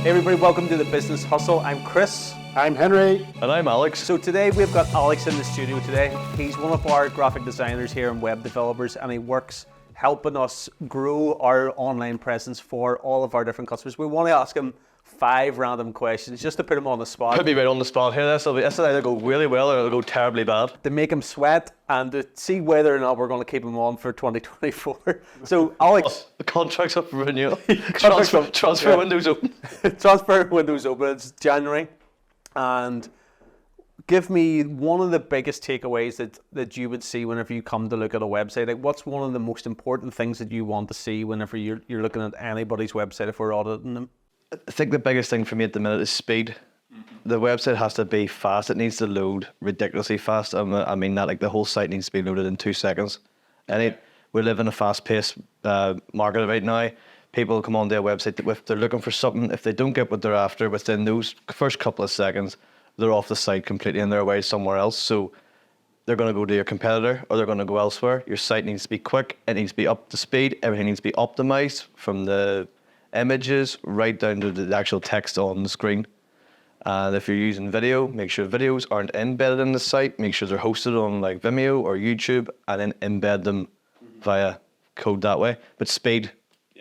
Hey everybody, welcome to the Business Hustle. I'm Chris. I'm Henry. And I'm Alex. So today we've got Alex in the studio today. He's one of our graphic designers here and web developers, and he works helping us grow our online presence for all of our different customers. We want to ask him 5 random questions just to put him on the spot. Put me right on the spot here. This will either go really well or it'll go terribly bad. To make him sweat and to see whether or not we're going to keep him on for 2024. So Alex. The contract's up for renewal. Transfer windows open. Transfer windows open. It's January. And give me one of the biggest takeaways that you would see whenever you come to look at a website. Like, what's one of the most important things that you want to see whenever you're looking at anybody's website if we're auditing them? I think the biggest thing for me at the minute is speed. The website has to be fast. It needs to load ridiculously fast. I mean that, like, the whole site needs to be loaded in 2 seconds. We live in a fast-paced market right now. People come onto a website that if they're looking for something, if they don't get what they're after within those first couple of seconds, they're off the site completely and they're away somewhere else. So they're going to go to your competitor or they're going to go elsewhere. Your site needs to be quick. It needs to be up to speed. Everything needs to be optimized from the images right down to the actual text on the screen. And if you're using video, make sure videos aren't embedded in the site. Make sure they're hosted on like Vimeo or YouTube, and then embed them via code that way. But speed,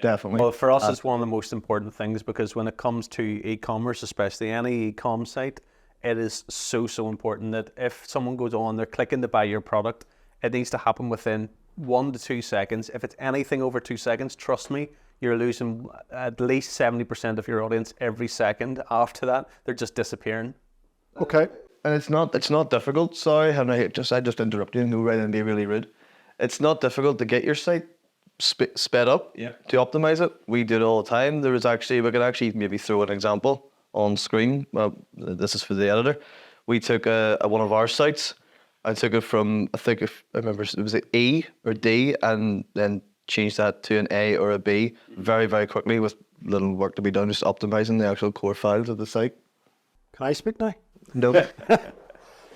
definitely. Well, for us, it's one of the most important things, because when it comes to e-commerce, especially any e-com site, it is so important that if someone goes on, they're clicking to buy your product, it needs to happen within 1 to 2 seconds. If it's anything over 2 seconds, trust me, you're losing at least 70% of your audience every second. After that, they're just disappearing. Okay. And it's not difficult. Sorry, I just interrupted you and go right and be really rude. It's not difficult to get your site sped up, to optimize it. We do it all the time. We could actually maybe throw an example on screen. Well, this is for the editor. We took one of our sites. I took it from, I remember it was an E or D, and then changed that to an A or a B very, very quickly with little work to be done, just optimizing the actual core files of the site. Can I speak now? No.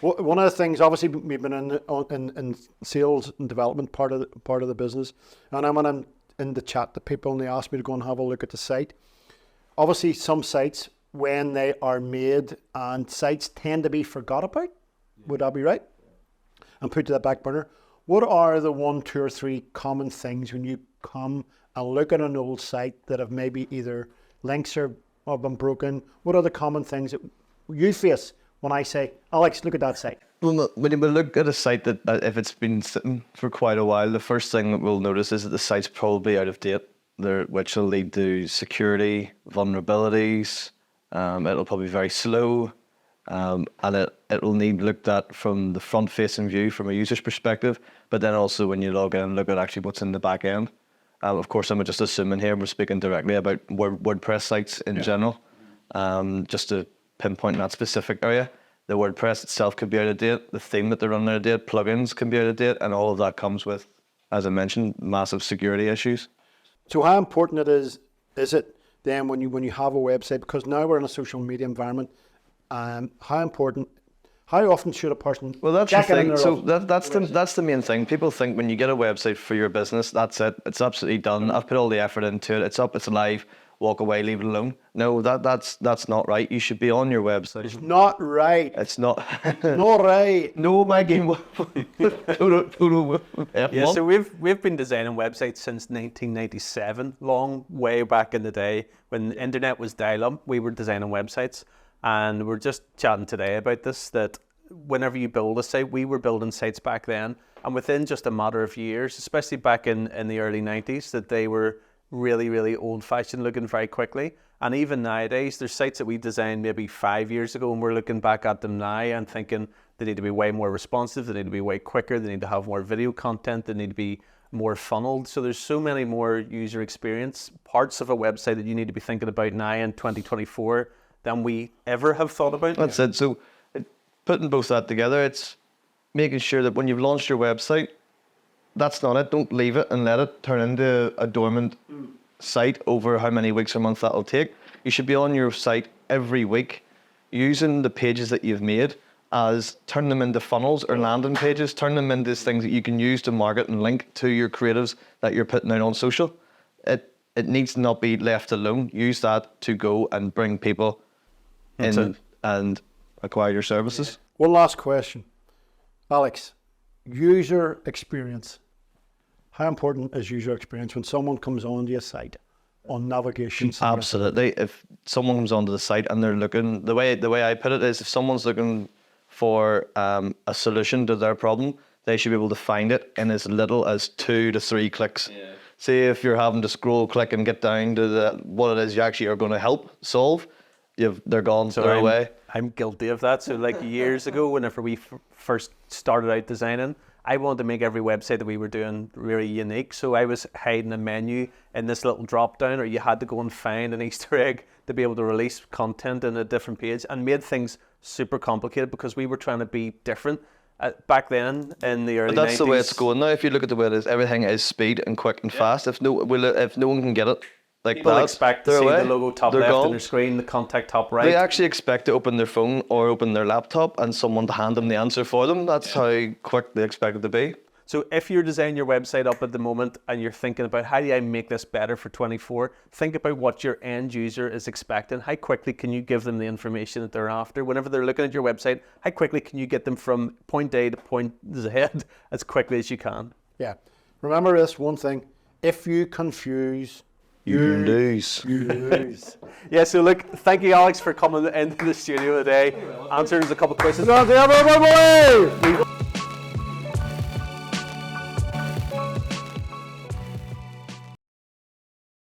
One of the things, obviously, we've been in sales and development part of the business, and I went in the chat to people and they asked me to go and have a look at the site. Obviously, some sites, when they are made, and sites tend to be forgot about, would that be right? And put to the back burner. What are the 1, 2, or 3 common things when you come and look at an old site that have maybe either links have been broken? What are the common things that you face when I say, Alex, look at that site? Well, when you look at a site that if it's been sitting for quite a while, the first thing that we'll notice is that the site's probably out of date, which will lead to security vulnerabilities. It'll probably be very slow. And it will need looked at from the front-facing view from a user's perspective, but then also when you log in and look at actually what's in the back end. Of course, I'm just assuming here we're speaking directly about WordPress sites in general, just to pinpoint that specific area. The WordPress itself could be out of date, the theme that they're running out of date, plugins can be out of date, and all of that comes with, as I mentioned, massive security issues. So how important is it then when you have a website, because now we're in a social media environment, how often should a person? Well, that's the thing. So that's the main thing. People think when you get a website for your business, that's it. It's absolutely done. I've put all the effort into it. It's up. It's live. Walk away. Leave it alone. No, that's not right. You should be on your website. It's not right. It's not. Not right. No, my game. Yeah. So we've been designing websites since 1997, long way back in the day when the internet was dial-up. We were designing websites. And we're just chatting today about this, that whenever you build a site, we were building sites back then, and within just a matter of years, especially back in the early 90s, that they were really, really old-fashioned looking very quickly. And even nowadays, there's sites that we designed maybe 5 years ago, and we're looking back at them now and thinking they need to be way more responsive, they need to be way quicker, they need to have more video content, they need to be more funneled. So there's so many more user experience parts of a website that you need to be thinking about now in 2024 than we ever have thought about. That's it. So putting both that together, it's making sure that when you've launched your website, that's not it. Don't leave it and let it turn into a dormant site over how many weeks or months that'll take. You should be on your site every week using the pages that you've made as turn them into funnels or landing pages, turn them into things that you can use to market and link to your creatives that you're putting out on social. it needs to not be left alone. Use that to go and bring people in and acquire your services. One last question. Alex, user experience. How important is user experience when someone comes onto your site on navigation? Absolutely. If someone comes onto the site and they're looking, the way I put it is, if someone's looking for a solution to their problem, they should be able to find it in as little as 2 to 3 clicks. Yeah. See, if you're having to scroll, click, and get down to what it is you actually are going to help solve, they're gone, so they're away. I'm guilty of that. So like years ago, whenever we first started out designing, I wanted to make every website that we were doing really unique. So I was hiding a menu in this little drop down, or you had to go and find an Easter egg to be able to release content in a different page, and made things super complicated because we were trying to be different. Back then in the early 90s. But that's the way it's going now. If you look at the way it is, everything is speed and quick and fast. If no one can get it like people that, expect to see the logo top left on their screen, the contact top right. They actually expect to open their phone or open their laptop and someone to hand them the answer for them. That's how quick they expect it to be. So if you're designing your website up at the moment and you're thinking about how do I make this better for 24, think about what your end user is expecting. How quickly can you give them the information that they're after? Whenever they're looking at your website, how quickly can you get them from point A to point Z as quickly as you can? Yeah. Remember this one thing. If you confuse, you lose. You lose. Yeah, so look, thank you, Alex, for coming into the studio today, answering a couple of questions.